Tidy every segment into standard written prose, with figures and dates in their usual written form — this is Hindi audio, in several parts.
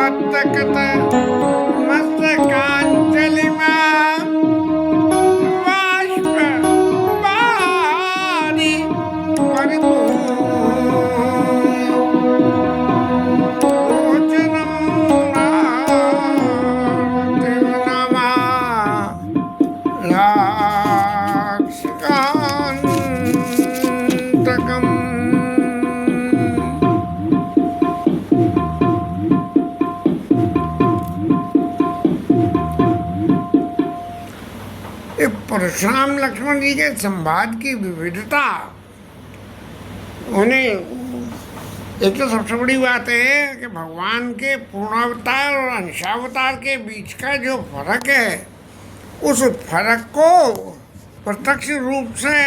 तकत मस्तकांजलिमा बाष्प बारी भोजनम नातिर्नमा लाक्षकांतकम। परशुराम लक्ष्मण जी के संवाद की विविधता, उन्हें एक तो सबसे बड़ी बात है कि भगवान के पूर्णावतार और अंशावतार के बीच का जो फर्क है, उस फर्क को प्रत्यक्ष रूप से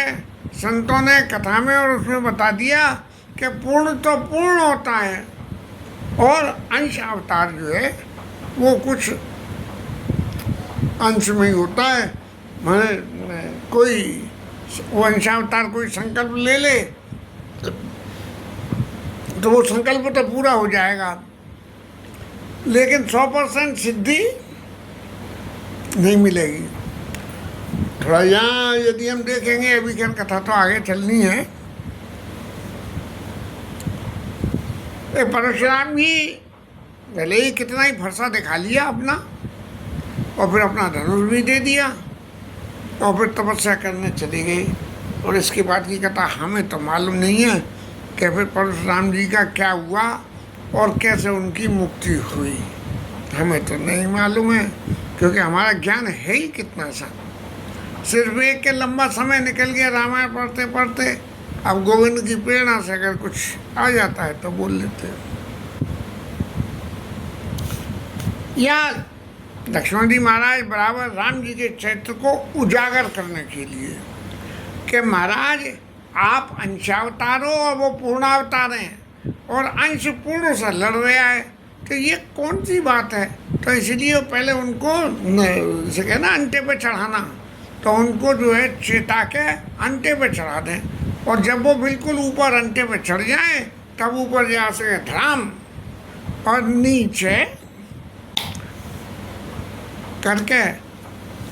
संतों ने कथा में और उसमें बता दिया कि पूर्ण तो पूर्ण होता है और अंश अवतार जो है वो कुछ अंश में ही होता है। मैंने कोई वो अंशावतार कोई संकल्प ले ले तो वो संकल्प तो पूरा हो जाएगा, लेकिन 100% सिद्धि नहीं मिलेगी। थोड़ा यहाँ यदि हम देखेंगे, अभी क्या कथा तो आगे चलनी है। परशुराम जी भले ही कितना ही फरसा दिखा लिया अपना, और फिर अपना धनुष भी दे दिया और फिर तपस्या करने चली गई। और इसके बाद की कथा हमें तो मालूम नहीं है कि फिर परशुराम जी का क्या हुआ और कैसे उनकी मुक्ति हुई, हमें तो नहीं मालूम है, क्योंकि हमारा ज्ञान है ही कितना सा। सिर्फ एक के लंबा समय निकल गया रामायण पढ़ते पढ़ते। अब गोविंद की प्रेरणा से अगर कुछ आ जाता है तो बोल लेते हैं। या लक्ष्मण जी महाराज बराबर राम जी के चरित्र को उजागर करने के लिए कि महाराज आप अंशावतार हो और वो पूर्णावतार हैं और अंश पूर्ण से लड़ रहा है, तो ये कौन सी बात है। तो इसलिए पहले उनको जैसे कहना अंटे पे चढ़ाना, तो उनको जो है चेता के अंटे पे चढ़ा दें, और जब वो बिल्कुल ऊपर अंटे पे चढ़ जाए तब ऊपर जा सके धराम और नीचे करके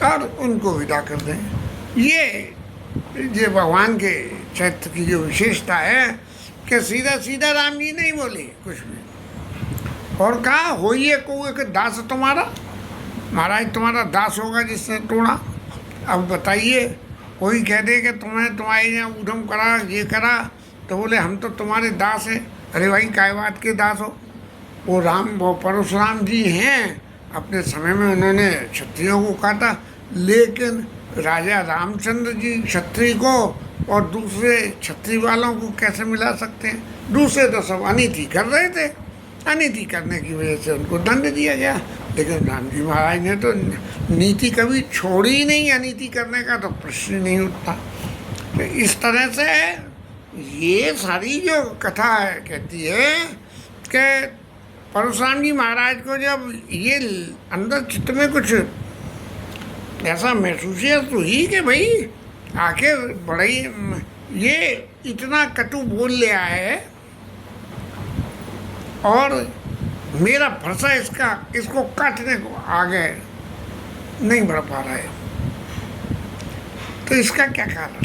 और उनको विदा कर दें। ये भगवान के चरित्र की जो विशेषता है कि सीधा सीधा राम जी नहीं बोले कुछ भी, और कहा होइए को एक दास तुम्हारा, महाराज तुम्हारा दास होगा जिसने तोड़ा। अब बताइए, कोई कह दे कि तुम्हें तुम्हारे यहाँ उधम करा ये करा, तो बोले हम तो तुम्हारे दास हैं। अरे भाई काय बात के दास हो, वो परशुराम जी हैं, अपने समय में उन्होंने क्षत्रियों को काटा, लेकिन राजा रामचंद्र जी क्षत्रिय को और दूसरे क्षत्रिय वालों को कैसे मिला सकते हैं। दूसरे तो सब अनीति कर रहे थे, अनीति करने की वजह से उनको दंड दिया गया, लेकिन राम जी महाराज ने तो नीति कभी छोड़ी ही नहीं, अनीति करने का तो प्रश्न नहीं उठता। तो इस तरह से ये सारी जो कथा है कहती है कि परशुराम जी महाराज को जब ये अंदर चित्त में कुछ ऐसा महसूसियत हुई कि भाई आखिर बड़े ये इतना कटु बोल ले आए और मेरा फरसा इसको काटने को आगे नहीं बढ़ पा रहा है, तो इसका क्या कारण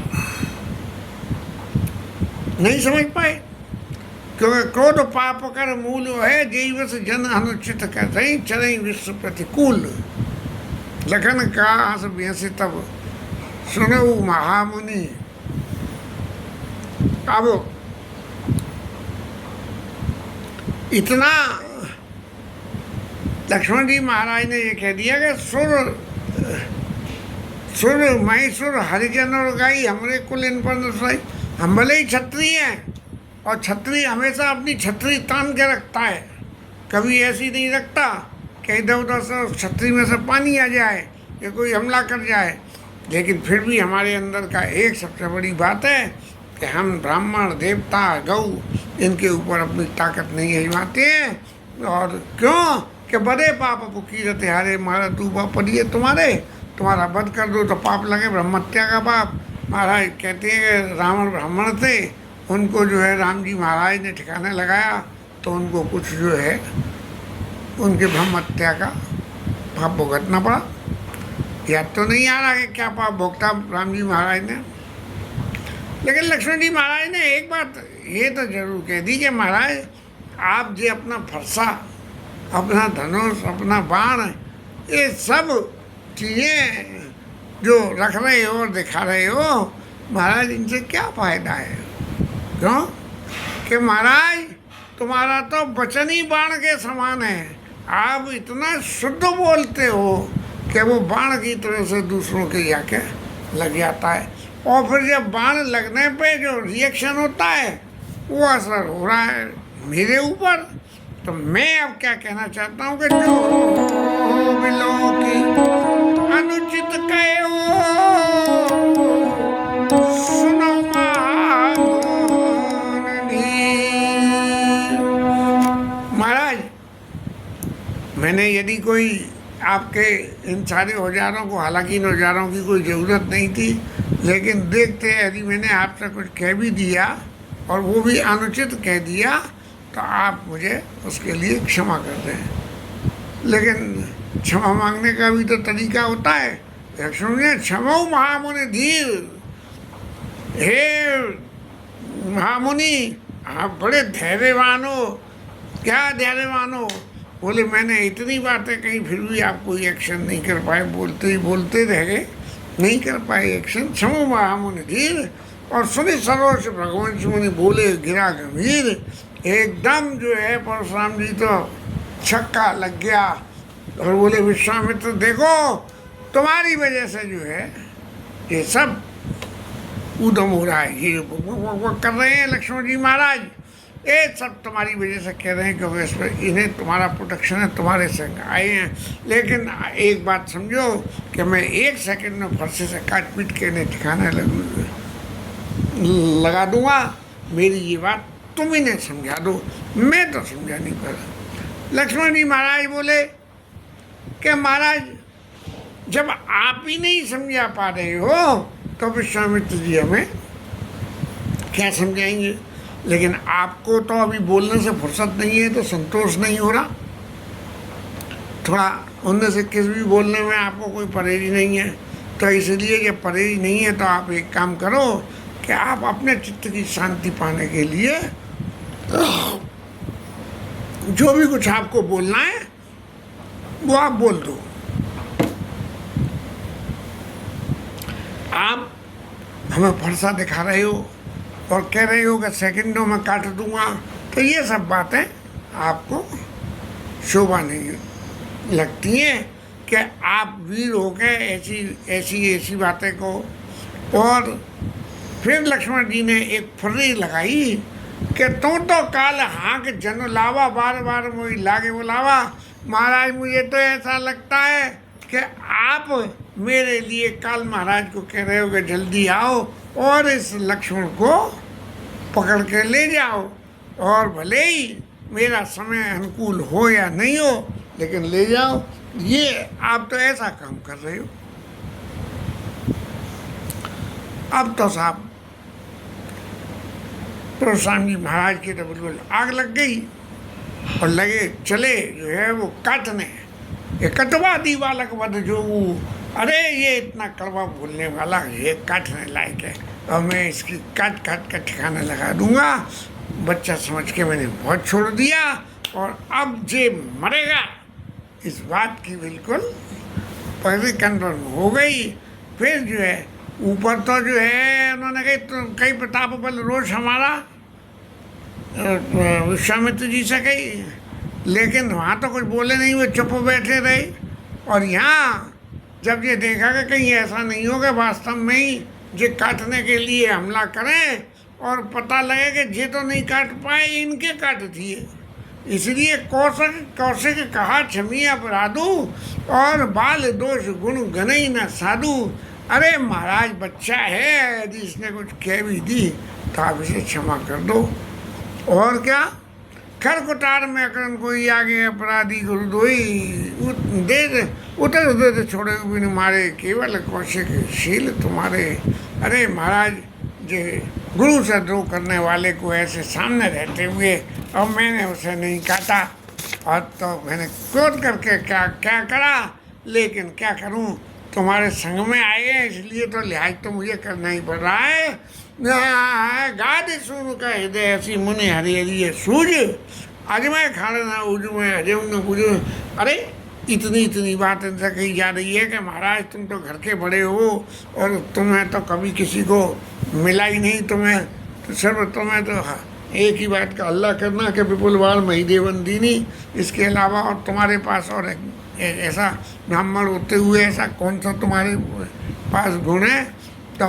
नहीं समझ पाए। क्योंकि क्रोध पाप कर मूल है, जैवस जन अनुचित कहते चरई विश्व प्रतिकूल। लखन का हस बेसी तब सुनो महामुनि। अब इतना लक्ष्मण जी महाराज ने ये कह दिया कि सुर मैसुर हरिजन और गाई हमरे कुल इन पर नसाई। हम भले ही क्षत्रिय हैं, और क्षत्रिय हमेशा अपनी छतरी तान के रखता है, कभी ऐसी नहीं रखता कि इधर उधर से छतरी में से पानी आ जाए या कोई हमला कर जाए। लेकिन फिर भी हमारे अंदर का एक सबसे बड़ी बात है कि हम ब्राह्मण देवता गौ इनके ऊपर अपनी ताकत नहीं आजमाते हैं। और क्यों कि बड़े पाप पुकीरत हारे मारा दूबा पड़िए तुम्हारा वध कर दो तो पाप लगे, ब्रह्मत्या का पाप। महाराज कहते हैं कि रावण ब्राह्मण थे, उनको जो है राम जी महाराज ने ठिकाने लगाया तो उनको कुछ जो है उनके ब्रह्म हत्या का पाप भुगतना पड़ा। याद तो नहीं आ रहा कि क्या पाप भुगता राम जी महाराज ने, लेकिन लक्ष्मण जी महाराज ने एक बात ये तो जरूर कह दी कि महाराज आप जी अपना फरसा, अपना धनुष, अपना बाण, ये सब चीज़ें जो रख रहे हो और दिखा रहे हो महाराज, इनसे क्या फ़ायदा है? क्यों कि महाराज तुम्हारा तो वचन ही बाण के समान है। आप इतना शुद्ध बोलते हो कि वो बाण की तरह से दूसरों के जाके लग जाता है, और फिर जब बाण लगने पे जो रिएक्शन होता है वो असर हो रहा है मेरे ऊपर। तो मैं अब क्या कहना चाहता हूँ कि जो बिलो की अनुचित कहे हो सुनो महाराज। मैंने यदि कोई आपके इन सारे औजारों को, हालांकि इन औजारों की कोई ज़रूरत नहीं थी, लेकिन देखते यदि मैंने आपसे कुछ कह भी दिया और वो भी अनुचित कह दिया तो आप मुझे उसके लिए क्षमा कर दें। लेकिन क्षमा मांगने का भी तो तरीका होता है। लक्ष्मण ने क्षमो महामुनि धीर, हे महामुनि आप बड़े धैर्यवान हो। क्या धैर्यवान हो? बोले मैंने इतनी बातें कही फिर भी आप कोई एक्शन नहीं कर पाए, बोलते ही बोलते रह गए, नहीं कर पाए एक्शन। क्षमो महामुनि धीर। और सुनि सरोज भगवान मुनि बोले गिरा गंभीर। एकदम जो है परशुराम जी तो छक्का लग गया और बोले विश्वामित्र देखो तुम्हारी वजह से जो है ये सब उद्यम हो रहा है, ये वो कर रहे हैं लक्ष्मण जी महाराज, ये सब तुम्हारी वजह से कह रहे हैं क्योंकि इस पर इन्हें तुम्हारा प्रोटेक्शन है, तुम्हारे संग आए हैं। लेकिन एक बात समझो कि मैं 1 सेकंड में फरसे से काट पीट के इन्हें ठिकाने लगा दूंगा। मेरी ये बात तुम इन्हें समझा दो, मैं तो समझा नहीं पा रहा। लक्ष्मण जी महाराज बोले कि महाराज जब आप ही नहीं समझा पा रहे हो तो विश्वामित्र जी हमें क्या समझाएंगे? लेकिन आपको तो अभी बोलने से फुर्सत नहीं है तो संतोष नहीं हो रहा, थोड़ा उनमें से किस भी बोलने में आपको कोई परहेज नहीं है। तो इसलिए जब परहेज नहीं है तो आप एक काम करो कि आप अपने चित्त की शांति पाने के लिए जो भी कुछ आपको बोलना है वो आप बोल दो। आप हमें फरसा दिखा रहे हो और कह रहे हो कि सेकंडों में काट दूंगा, तो ये सब बातें आपको शोभा नहीं लगती हैं कि आप वीर हो गए ऐसी बातें को। और फिर लक्ष्मण जी ने एक फर्री लगाई कि तू तो काल हाँक जन लावा बार बार मोई लागे बुलावा। महाराज मुझे तो ऐसा लगता है कि आप मेरे लिए काल महाराज को कह रहे हो कि जल्दी आओ और इस लक्ष्मण को पकड़ के ले जाओ, और भले ही मेरा समय अनुकूल हो या नहीं हो लेकिन ले जाओ। ये आप तो ऐसा काम कर रहे हो। अब तो साहब परशुराम जी महाराज की तो बिल्कुल आग लग गई और लगे चले जो है वो काटने। ये कटवादी बालक वध जो, अरे ये इतना कड़वा बोलने वाला ये काटने लायक है और मैं इसकी काट काट कर ठिकाना लगा दूंगा। बच्चा समझ के मैंने बहुत छोड़ दिया और अब जे मरेगा इस बात की बिल्कुल पहले कन्फर्म हो गई। फिर जो है ऊपर तो जो है उन्होंने कई प्रताप बल रोष हमारा विश्वामित्र जी से कही, लेकिन वहाँ तो कुछ बोले नहीं, वो चुप बैठे रहे। और यहाँ जब ये देखा कि कहीं ऐसा नहीं होगा वास्तव में ही जे काटने के लिए हमला करें और पता लगे कि जे तो नहीं काट पाए इनके काट दिए, इसलिए कौशिक कहा क्षमी अपराधु और बाल दोष गुण गनई न साधु। अरे महाराज बच्चा है, यदि इसने कुछ कह भी दी तो आप इसे क्षमा कर दो। और क्या खर कुटार में अकरन कोई आगे अपराधी गुरुदोई दे उतर उधर छोड़े बिन मारे केवल कौशिक शील तुम्हारे। अरे महाराज जे गुरु से द्रोह करने वाले को ऐसे सामने रहते हुए और मैंने उसे नहीं काटा और तो मैंने क्रोध करके क्या क्या करा, लेकिन क्या करूं, तुम्हारे संग में आए हैं इसलिए तो लिहाज तो मुझे करना ही पड़ रहा है। गादि सुन का हृदय ऐसी मुनि हरि हरि ये सूझ, आज मैं खाने ना उजू में हजम न बुझू। अरे इतनी इतनी बात इनसे कही जा रही है कि महाराज तुम तो घर के बड़े हो और तुम्हें तो कभी किसी को मिला ही नहीं, तुम्हें तो सिर्फ तुम्हें तो एक ही बात का अल्लाह करना कि विपुल बाल महिदेवन दीनी, इसके अलावा और तुम्हारे पास और ऐसा ब्राह्मण होते हुए ऐसा कौन सा तुम्हारे पास गुण है। तो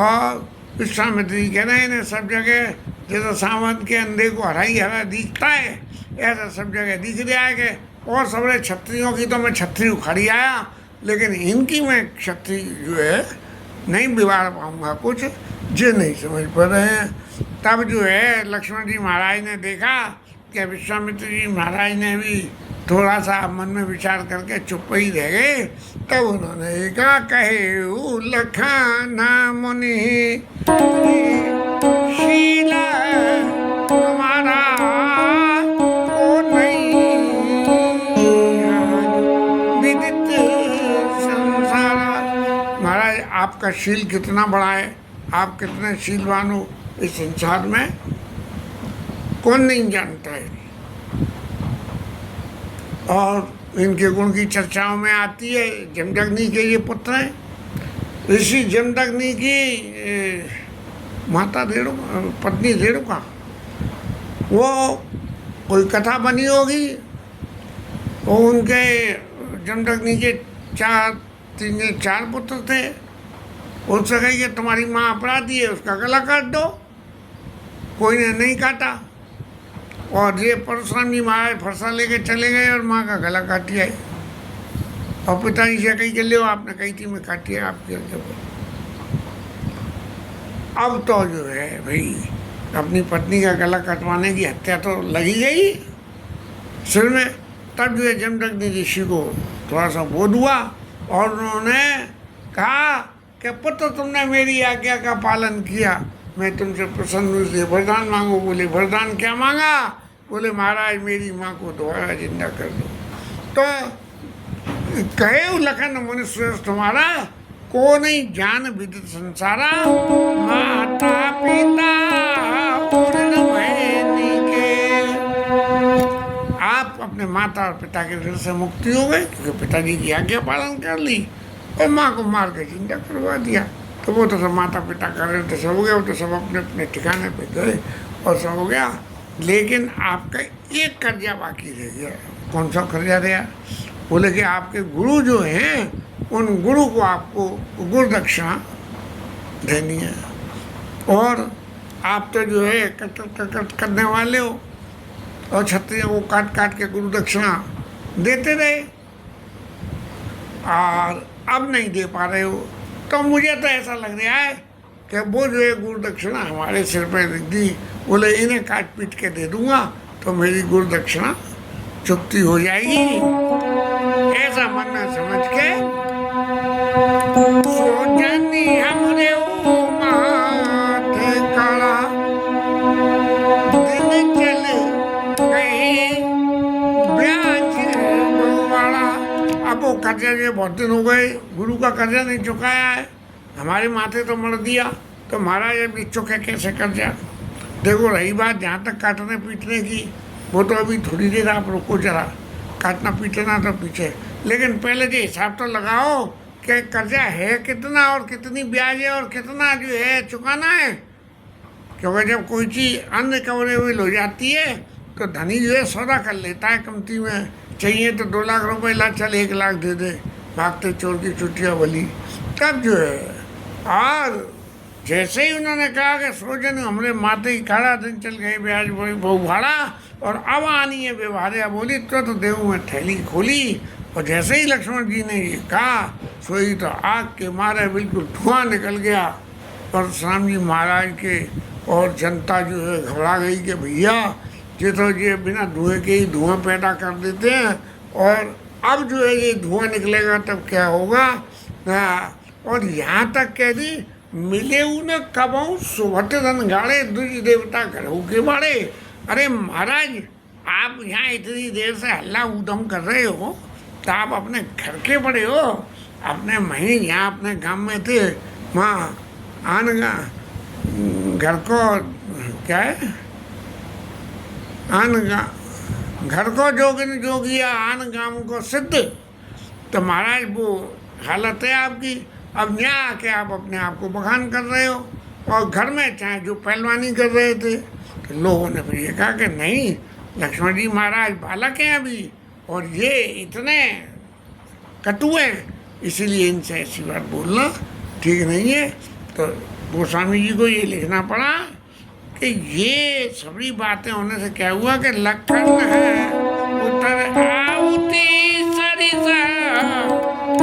विश्वामित्र जी कह रहे हैं सब जगह जैसा सावंत के अंधे को हरा ही हरा दिखता है, ऐसा सब जगह दिख रहा है कि और सबरे छत्रियों की तो मैं छतरी उखाड़ी आया, लेकिन इनकी मैं छतरी जो है नहीं बिगाड़ पाऊँगा, कुछ जो नहीं समझ पा रहे हैं। तब जो है लक्ष्मण जी महाराज ने देखा कि विश्वामित्र जी महाराज ने भी थोड़ा सा मन में विचार करके चुप ही रह गए। तब उन्होंने कहा, कहे लखाना मुनि शीला तुम्हारा को नहीं विदित संसारा। महाराज आपका शील कितना बड़ा है, आप कितने शीलवान हो, इस संसार में कौन नहीं जानता है। और इनके गुण की चर्चाओं में आती है, जमदग्नि के ये पुत्र हैं, ऋषि जमदग्नि की माता रेणुका, पत्नी रेणुका, वो कोई कथा बनी होगी। वो उनके जमदग्नि के चार पुत्र थे। उससे कही कि तुम्हारी माँ अपराधी है, उसका गला काट दो। कोई ने नहीं काटा और ये परशुराम जी महाराज फरसा लेके चले गए और माँ का गला काट दिया। और पिताजी से कही कि ले आपने कही थी मैं काटी है आपके। अब तो जो है भाई अपनी पत्नी का गला कटवाने की हत्या तो लगी गई सिर में। तब जो है जमदग्नि ऋषि को थोड़ा सा बोध हुआ और उन्होंने कहा कि पुत्र तुमने मेरी आज्ञा का पालन किया, मैं तुमसे प्रसन्न हूँ, इसलिए वरदान मांगो। बोले वरदान क्या मांगा? बोले महाराज मेरी माँ को दोबारा जिंदा कर दो। तो कहे लखन मुनि श्रेष्ठ तुम्हारा को नहीं जान विदित संसारा, माता पिता आप अपने माता और पिता के घर से मुक्ति हो गए क्योंकि पिताजी की आज्ञा पालन कर ली और माँ को मार के जिंदा करवा दिया। तो वो तो सब माता पिता कर रहे थे, सब हो गया, वो तो सब अपने अपने ठिकाने पे गए और सब हो गया। लेकिन आपका एक कर्जा बाकी रह गया। कौन सा कर्जा रहा? बोले कि आपके गुरु जो हैं उन गुरु को आपको गुरु दक्षिणा देनी है। और आप तो जो है कट करने वाले हो और क्षत्रियों को काट काट के गुरु दक्षिणा देते रहे और अब नहीं दे पा रहे हो। तो मुझे तो ऐसा लग रहा है कि वो जो है गुरु दक्षिणा हमारे सिर पर रख दी। बोले इन्हें काट पीट के दे दूंगा तो मेरी गुरु दक्षिणा चुकती हो जाएगी। ऐसा मन में समझ के सोचनी हमरे माथे काला दिन चल गए ब्याज वाला। अब वो कर्जा जो बहुत दिन हो गए गुरु का कर्जा नहीं चुकाया है, हमारे माथे तो मर दिया, तो महाराज अभी चुके कैसे कर्जा। देखो रही बात जहाँ तक काटने पीटने की, वो तो अभी थोड़ी देर आप रुको जरा, काटना पीटना तो पीछे, लेकिन पहले जो हिसाब तो लगाओ कि कर्जा है कितना और कितनी ब्याज है और कितना जो है चुकाना है। क्योंकि जब कोई चीज़ अनरिकवरेबल हो जाती है तो धनी जो है सौदा कर लेता है कमती में, चाहिए तो 2 लाख रुपए ला, चल 1 लाख दे दे, भागते चोर की चुटिया बली। तब जो है और जैसे ही उन्होंने कहा कि सोचन हमरे माथे ही खड़ा दिन चल गए ब्याज बहु भाड़ा और अब आनी है व्यवहारिया बोली तो देव में थैली खोली। और जैसे ही लक्ष्मण जी ने ये कहा सोई तो आग के मारे बिल्कुल धुआं निकल गया। परशुराम जी महाराज के और जनता जो है घबरा गई कि भैया ये तो ये बिना धुएं के ही धुआं पैदा कर देते हैं और अब जो है ये धुआं निकलेगा तब क्या होगा। और यहाँ तक कह दी मिले न कबऊ सुभट धन गाड़े दुज देवता घरों के बाड़े। अरे महाराज आप यहाँ इतनी देर से हल्ला ऊधम कर रहे हो, तो आप अपने घर के बड़े हो। अपने महीन यहाँ अपने गांव में थे, वहाँ आन घर को क्या है, आन घर को जोगिन जोगिया आन गांव को सिद्ध। तो महाराज वो हालत है आपकी। अब यहाँ आके आप अपने आप को बखान कर रहे हो, और घर में चाहे जो पहलवानी कर रहे थे। तो लोगों ने फिर ये कहा कि नहीं, लक्ष्मण जी महाराज बालक हैं अभी, और ये इतने कटु हैं, इसीलिए इनसे ऐसी बात बोलना ठीक नहीं है। तो गोस्वामी जी को ये लिखना पड़ा कि ये सभी बातें होने से क्या हुआ कि लखन है उतर आउती सरिसा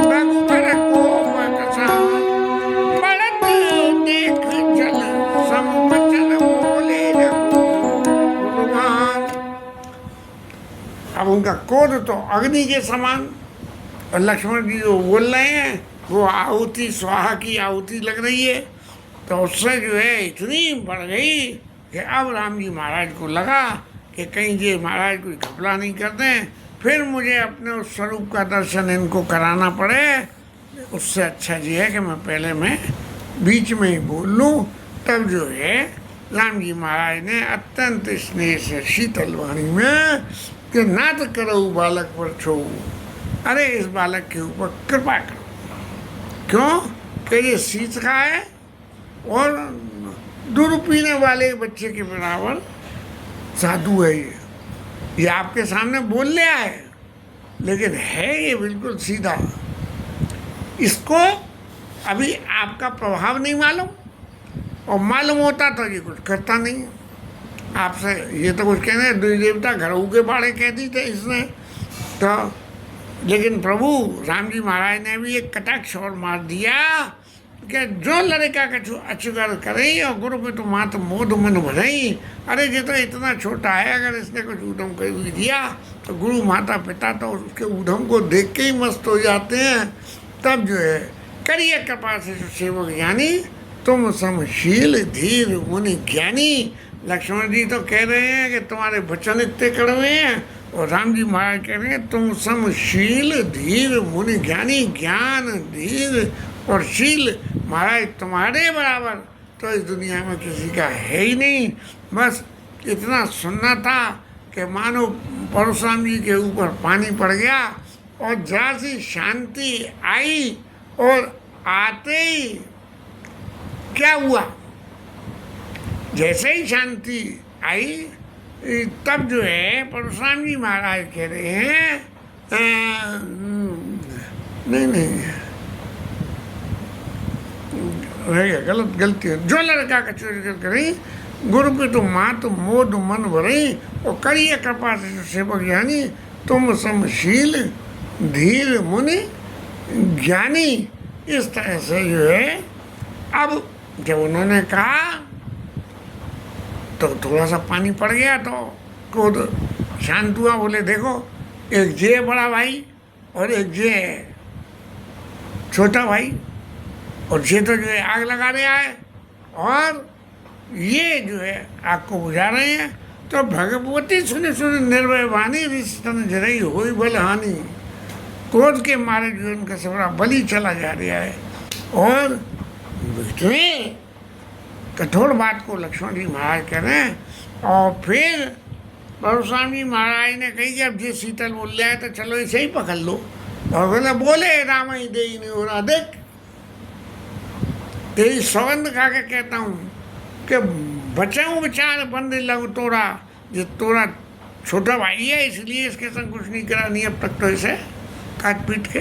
रघुबर को बकसा बढ़त देख जल सम बचन बोले भगवान। अब उनका क्रोध तो अग्नि के समान, और लक्ष्मण जी जो बोल रहे हैं वो आहुति स्वाहा की आहुति लग रही है। तो उससे जो है इतनी बढ़ गई कि अब राम जी महाराज को लगा कि कहीं ये महाराज कोई घपला नहीं कर दें, फिर मुझे अपने उस स्वरूप का दर्शन इनको कराना पड़े। उससे अच्छा ये है कि मैं बीच में ही बोल लूँ। तब जो है राम जी महाराज ने अत्यंत स्नेह से शीतल वाणी में कि नाथ करो बालक पर छो, अरे इस बालक के ऊपर कृपा करो। क्यों कि ये सीत का है और दूध पीने वाले बच्चे के बराबर साधु है। ये आपके सामने बोल लिया है, लेकिन है ये बिल्कुल सीधा। इसको अभी आपका प्रभाव नहीं मालूम, और मालूम होता तो ये कुछ करता नहीं आपसे। ये तो कुछ कहने दुई देवता घरों के बाड़े कह दी थे इसने तो। लेकिन प्रभु राम जी महाराज ने भी एक कटाक्ष और मार दिया कि जो लड़का कछु अचुगर करे और गुरु पे तो मात मोद मन भरई। अरे ये तो इतना छोटा है, अगर इसने कुछ ऊधम कर भी दिया तो गुरु माता पिता तो उसके ऊधम को देख के ही मस्त हो जाते हैं। तब जो है करिए कृपा से सेवक ज्ञानी, तुम समशील धीर मुनि ज्ञानी। लक्ष्मण जी तो कह रहे हैं कि तुम्हारे वचन इतने कड़वे हैं, और राम जी महाराज कह रहे हैं तुम समशील धीर मुनि ज्ञानी। ज्ञान धीर और शील महाराज तुम्हारे बराबर तो इस दुनिया में किसी का है ही नहीं। बस इतना सुनना था कि मानो परशुराम जी के ऊपर पानी पड़ गया, और जरा सी शांति आई, और आते ही क्या हुआ, जैसे ही शांति आई तब जो है परशुराम जी महाराज कह रहे हैं नहीं गलती है। जो लड़का का चोरी कर करी गुरु पे तो मात मोद मन भरई, और करिए कृपा से सेवक ज्ञानी, तुम समशील धीर मुनि ज्ञानी। इस तरह से जो है अब जब उन्होंने कहा तो थोड़ा सा पानी पड़ गया, तो क्रोध शांत हुआ। बोले देखो, एक जे बड़ा भाई और एक जे छोटा भाई, और जे तो जो है आग लगा रहा है, और ये जो है आग को बुझा रहे हैं। तो भगवती सुने सुने निर्भय वाणी रिश्तन जरई हुई बल हानि। क्रोध के मारे जो उनका सबरा बलि चला जा रहा है, और इतने कठोर बात को लक्ष्मण जी महाराज कह रहे हैं। और फिर परशुराम जी महाराज ने कही कि अब जे शीतल बोल रहा है तो चलो इसे ही पकड़ लो। और बोले राम ही दे ही नहीं हो रहा, देख तेरी सौगंध खा के कहता हूँ कि बचाऊँ विचार बंद लग तोरा। जो तोरा छोटा भाई है इसलिए इसके संग कुछ नहीं करा, नहीं अब तक तो इसे काट पीट के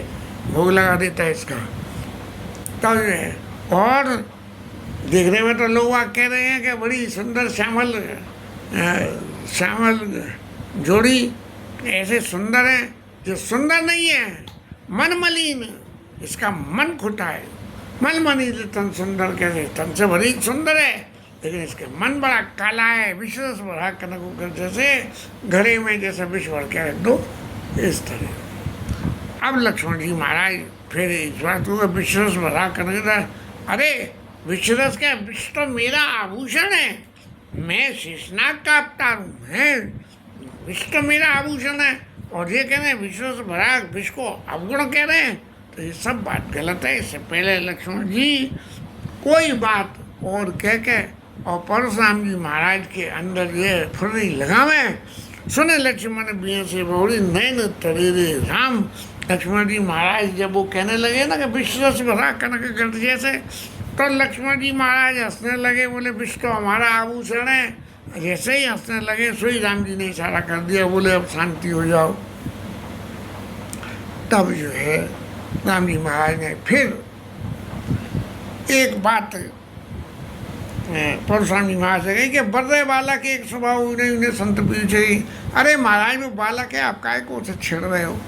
भोग लगा देता है इसका। तब जो है, और देखने में तो लोग कह रहे हैं कि बड़ी सुंदर श्यामल जोड़ी, ऐसे सुंदर है जो सुंदर नहीं है, मन मलिन, इसका मन खुटा है। मन मलिन तन सुंदर, कैसे तन से बड़ी सुंदर है लेकिन इसके मन बड़ा काला है। विश्वास भरा कनक कर जैसे घड़े में जैसे विष भर के रख दो, इस तरह। अब लक्ष्मण जी महाराज फिर इस बात को विश्वास भरा कनक, अरे विश्वास क्या, विश्व तो मेरा आभूषण है, मैं शेषनाग का अवतार हूँ, है विष तो मेरा आभूषण है और ये कह रहे हैं विश्व से भरा विष को अवगुण कह रहे हैं, तो ये सब बात गलत है। इससे पहले लक्ष्मण जी कोई बात और कह के और परशुराम जी महाराज के अंदर ये फुर्री लगावे। सुने लक्ष्मण बिया से बहुरी नैन तरेरे राम। लक्ष्मण जी महाराज जब वो कहने लगे ना कि विश्व से भरा कनक गढ़ जैसे, तो लक्ष्मण जी महाराज हंसने लगे, बोले विश्व तो हमारा आभूषण है। जैसे ही हंसने लगे सोई राम जी ने इशारा कर दिया, बोले अब शांति हो जाओ। तब जो है राम जी महाराज ने फिर एक बात परशुराम जी महाराज से कही कि बर्रे बालक एक स्वभाव उन्हें संत पीछे। अरे महाराज वो बालक है, आप काय को उसे छेड़ रहे हो,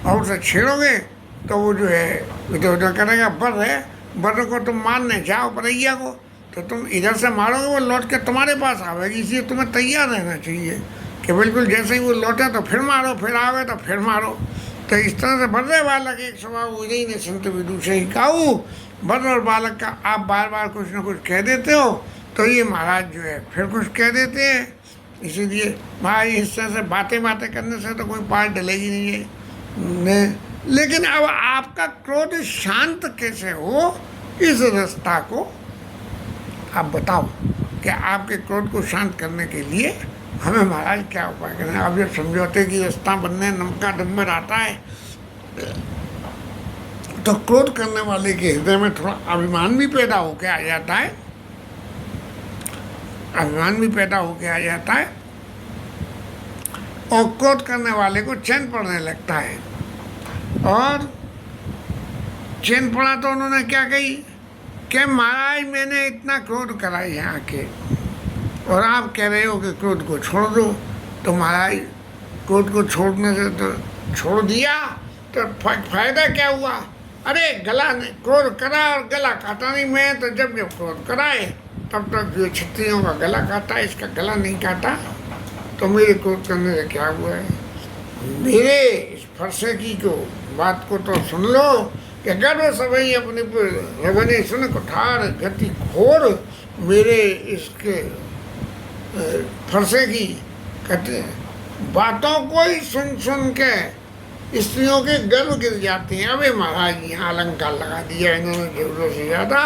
और उसे छेड़ोगे तो वो जो है इधर करेगा। बर्र है, बर्र को तुम मारने जाओ बरैया को, तो तुम इधर से मारोगे वो लौट के तुम्हारे पास आवेगी, इसलिए तुम्हें तैयार रहना चाहिए कि बिल्कुल जैसे ही वो लौटे तो फिर मारो, फिर आवे तो फिर मारो। तो इस तरह से बर्रे बालक एक स्वभाव उदय ने संत विदु से ही काऊ। बर्र और बालक का आप बार बार कुछ ना कुछ कह देते हो, तो ये महाराज जो है फिर कुछ कह देते हैं। इसीलिए महाराज इस तरह से बातें करने से तो कोई पार डलेगी नहीं है। लेकिन अब आपका क्रोध शांत कैसे हो, इस रास्ता को आप बताओ कि आपके क्रोध को शांत करने के लिए हमें महाराज क्या उपाय करें। अब जब समझौते की रास्ता बनने नमका डम्बर आता है, तो क्रोध करने वाले के हृदय में थोड़ा अभिमान भी पैदा होकर आ जाता है, अभिमान भी पैदा होकर आ जाता है, और क्रोध करने वाले को चैन पड़ने लगता है। और चैन पड़ा तो उन्होंने क्या कही कि महाराज मैंने इतना क्रोध करा यहाँ के, और आप कह रहे हो कि क्रोध को छोड़ दो। तो महाराज क्रोध को छोड़ने से तो छोड़ दिया, तो फायदा क्या हुआ। अरे गला ने क्रोध करा और गला काटा नहीं। मैं तो जब क्रोध कराए तब तक जो क्षत्रियों का गला काटा, इसका गला नहीं काटा, तो मेरे क्रोध करने से क्या हुआ है। मेरे इस फरसे की को बात को तो सुन लो कि गर्व सभी अपने रवने सुन कुठार गति घोर। मेरे इसके फरसे की कहते बातों को ही सुन के स्त्रियों के गर्व गिर जाते हैं। अबे महाराज यहाँ अलंकार लगा दिया इन्होंने जरूरत से ज़्यादा।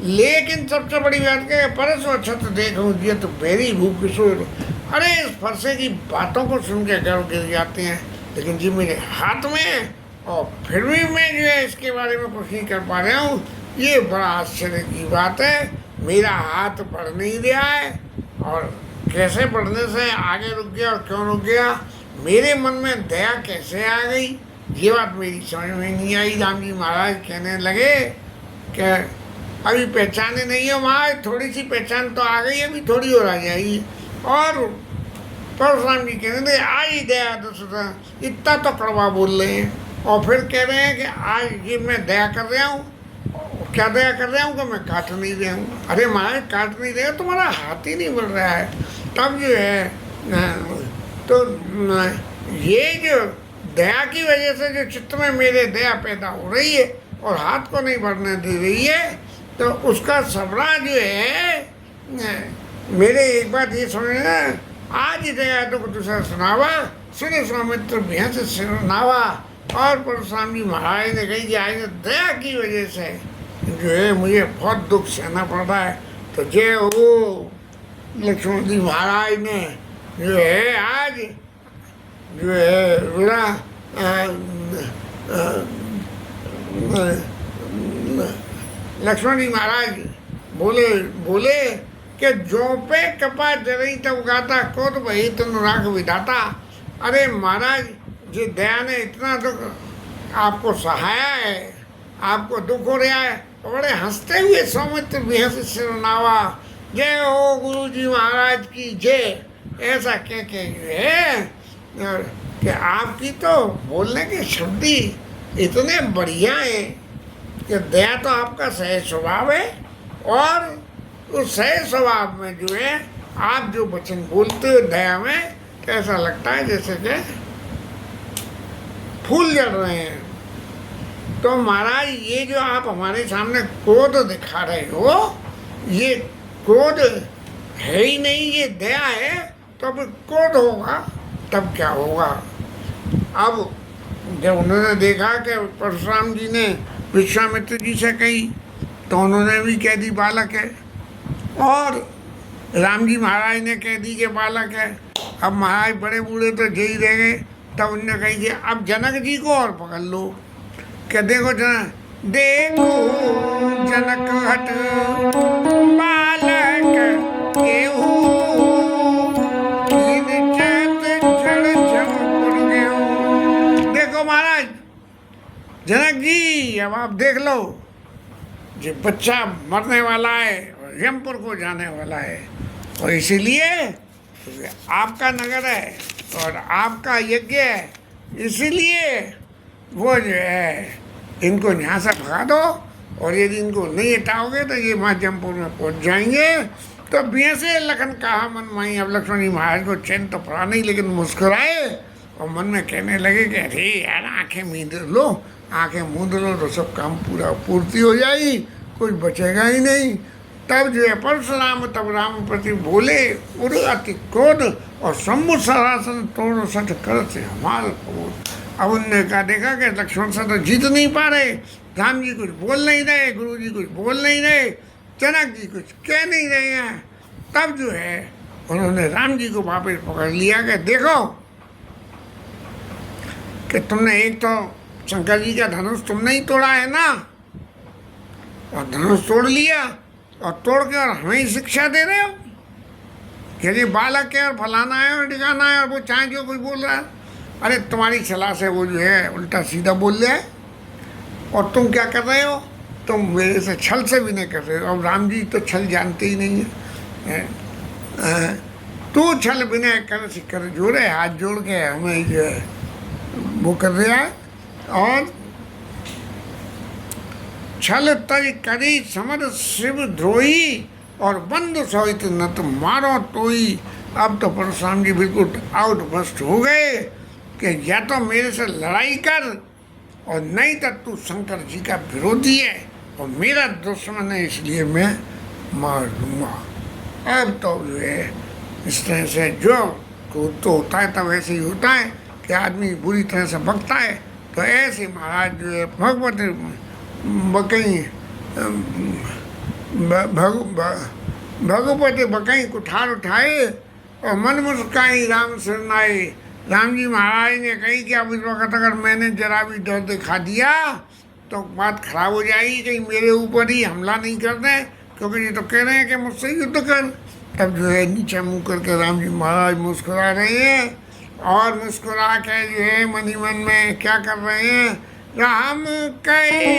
लेकिन सबसे बड़ी बात क्या है, परसों छत देखो दिया तो बेरी भूख किशोर। अरे इस फरसे की बातों को सुन के गर्व गिर जाते हैं, लेकिन जी मेरे हाथ में, और फिर भी मैं जो है इसके बारे में कुछ नहीं कर पा रहा हूँ। ये बड़ा आश्चर्य की बात है, मेरा हाथ बढ़ नहीं रहा है, और कैसे बढ़ने से आगे रुक गया और क्यों रुक गया। मेरे मन में दया कैसे आ गई, ये बात मेरी समझ में नहीं आई। राम जी महाराज कहने लगे कि अभी पहचाने नहीं हो महाराज, थोड़ी सी पहचान तो आ गई, अभी थोड़ी और आ जाएगी। और परशुराम जी कहने लगे आई दया तो इतना तो कड़वा बोल रहे हैं, और फिर कह रहे हैं कि आज ये मैं दया कर रहा हूँ। क्या दया कर रहा हूँ कि मैं काट नहीं रहा हूँ। अरे महाराज काट नहीं रहे, तुम्हारा हाथ ही नहीं बढ़ रहा है। तब जो है तो ये जो दया की वजह से जो चित्त में मेरे दया पैदा हो रही है और हाथ को नहीं बढ़ने दे रही है, तो उसका सबरा जो है मेरे एक बात ये समझना, आज ही दया तो दूसरा सुनावा, सुने स्वामित्र भैंस सुनावा। और परशुराम जी महाराज ने कही कि आज दया की वजह से जो है मुझे बहुत दुख सहना पड़ रहा है। तो जय हो लक्ष्मण जी महाराज ने जो है आज जो है रुड़ा लक्ष्मण जी महाराज बोले कि जो पे कपा जरई तब गाता कोत वही तुम राख विधाता। अरे महाराज जी दया ने इतना दुख आपको सहाया है, आपको दुख हो रहा है, तो बड़े हंसते हुए सौमित्र बेहस सिरनावा जय हो गुरु जी महाराज की जय, ऐसा कह के जो है कि आपकी तो बोलने के शब्द ही इतने बढ़िया हैं कि दया तो आपका सहज स्वभाव है, और उस सहज स्वभाव में जो है आप जो वचन बोलते हो दया में, तो ऐसा लगता है जैसे कि फूल जल रहे हैं। तो महाराज ये जो आप हमारे सामने क्रोध दिखा रहे हो, ये क्रोध है ही नहीं, ये दया है। तो अब क्रोध होगा तब क्या होगा। अब जब उन्होंने देखा कि परशुराम जी ने विश्वामित्र जी से कही तो उन्होंने भी कह दी बालक है, और राम जी महाराज ने कह दी कि बालक है। अब महाराज बड़े बूढ़े तो जई रह गए। तब उनने कही कि अब जनक जी को और पकड़ लो। क्या देखो जनक, देखो जनक हट बालक केहू, कीन चैत जड़ जमपुर गेहूं। देखो महाराज जनक जी, अब आप देख लो, ये बच्चा मरने वाला है और यमपुर को जाने वाला है, और इसीलिए आपका नगर है और आपका यज्ञ है, इसीलिए वो जो है इनको यहाँ से भगा दो, और यदि इनको नहीं हटाओगे तो ये वहाँ जमपुर में पहुँच जाएंगे। तो बिया से लखन कहा मन माही। अब लक्ष्मण जी महाराज को चैन तो पड़ा नहीं, लेकिन मुस्कुराए और मन में कहने लगे कि अरे यार आंखें मूंद लो, आंखें मूंद लो तो सब काम पूरा पूर्ति हो जाएगी, कुछ बचेगा ही नहीं। तब जो है परशुराम तब राम प्रति बोले उड़ अति क्रोध, और शंभु सरासन तोड़ सठ कर से हमारे क्रोध। अब उनने कहा देखा कि लक्ष्मण से तो जीत नहीं पा रहे, राम जी कुछ बोल नहीं रहे, गुरु जी कुछ बोल नहीं रहे, जनक जी कुछ कह नहीं रहे हैं। तब जो है उन्होंने राम जी को वापस पकड़ लिया कि देखो कि तुमने एक तो शंकर जी का धनुष तुमने ही तोड़ा है ना, और धनुष तोड़ लिया और तोड़ के और हमें ही शिक्षा दे रहे हो कि ये बालक है और फलाना है और ठिकाना है, और वो चाहे जो कुछ बोल रहा है। अरे तुम्हारी सलाह से वो जो है उल्टा सीधा बोल रहा है, और तुम क्या कर रहे हो, तुम मेरे से छल से भी नहीं कर रहे हो। अब राम जी तो छल जानते ही नहीं है। तू छल विनय कर जोड़े, हाथ जोड़ के हमें जो है वो कर रहा है। और छल तज करी समर शिव द्रोही, और बंद सोइत न तो मारो तोई। अब तो परशुराम जी बिल्कुल आउटबस्ट हो गए कि या तो मेरे से लड़ाई कर, और नहीं तो तू शंकर जी का विरोधी है और मेरा दुश्मन है, इसलिए मैं मार दूंगा। अब तो जो है इस तरह से जो तो होता है तब ऐसे ही होता है कि आदमी बुरी तरह से भगता है। तो ऐसे महाराज जो है भगवती बकई भगवती बकई कुठार उठाए और मन मुस्काई राम सिरनाए। राम जी महाराज ने कही कि अब इस वक्त अगर मैंने जरा भी डर दिखा दिया तो बात खराब हो जाएगी, कहीं मेरे ऊपर ही हमला नहीं कर दें, क्योंकि ये तो कह रहे हैं कि मुझसे युद्ध कर। तब जो है नीचे मुँह करके राम जी महाराज मुस्कुरा रहे हैं, और मुस्कुरा के जो है मन ही मन में क्या कर रहे हैं, राम कहे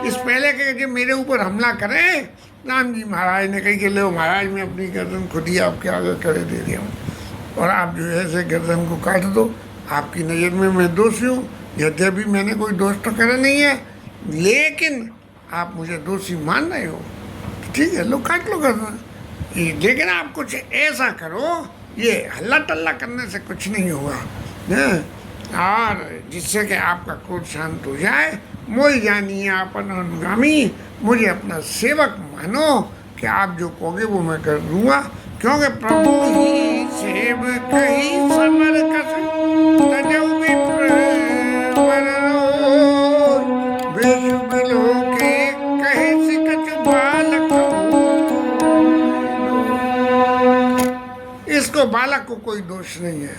इस पहले के जो मेरे ऊपर हमला करें, राम जी महाराज ने कही कि लो महाराज मैं अपनी गर्दन खुद ही आपके आगे करे दे रहा हूँ, और आप जो है ऐसे गर्दन को काट दो। आपकी नज़र में मैं दोषी हूँ, यद्यपि मैंने कोई दोष तो करा नहीं है, लेकिन आप मुझे दोषी मान रहे हो, ठीक है लो काट लो गर्दन। लेकिन आप कुछ ऐसा करो, ये हल्ला टल्ला करने से कुछ नहीं होगा न, और जिससे कि आपका क्रोध शांत हो जाए। मोहि जानिए अपन अनुगामी, मुझे अपना सेवक मानो कि आप जो कहोगे वो मैं कर दूंगा, क्योंकि प्रभु ही सेवक ही समर कस तजौ विप्र विश्व बिलो के कहे सिकच बालक। इसको बालक को कोई दोष नहीं है।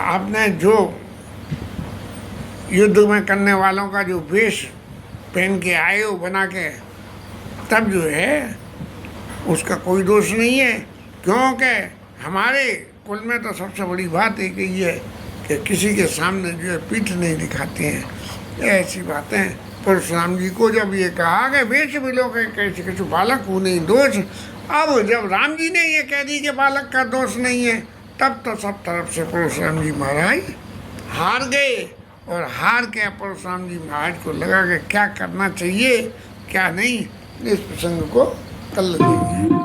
आपने जो युद्ध में करने वालों का जो वेश पहन के आए हो बना के, तब जो है उसका कोई दोष नहीं है, क्योंकि हमारे कुल में तो सबसे बड़ी बात एक ही है कि किसी के सामने जो है पीठ नहीं दिखाते हैं। ऐसी बातें परशुराम जी को जब ये कहा कि वेश बिलो के कैसे कुछ बालक को नहीं दोष, अब जब राम जी ने ये कह दी कि बालक का दोष नहीं है, तब तो सब तरफ से परशुराम जी महाराज हार गए। और हार के परशुराम जी महाराज को लगा कि क्या करना चाहिए क्या नहीं, इस प्रसंग को कल देंगे।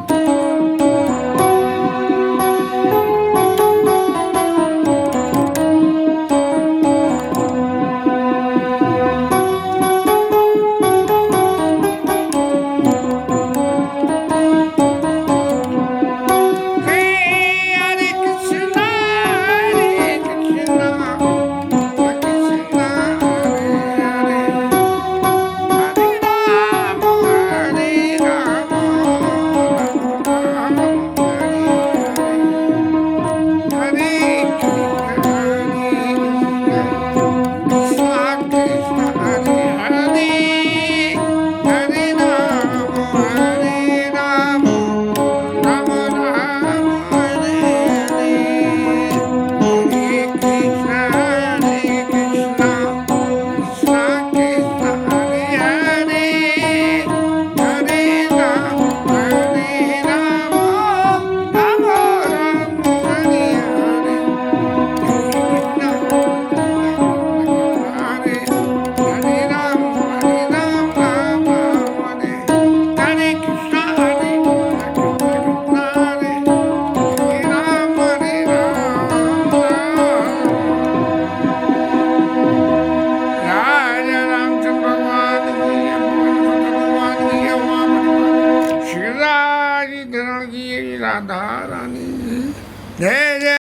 जय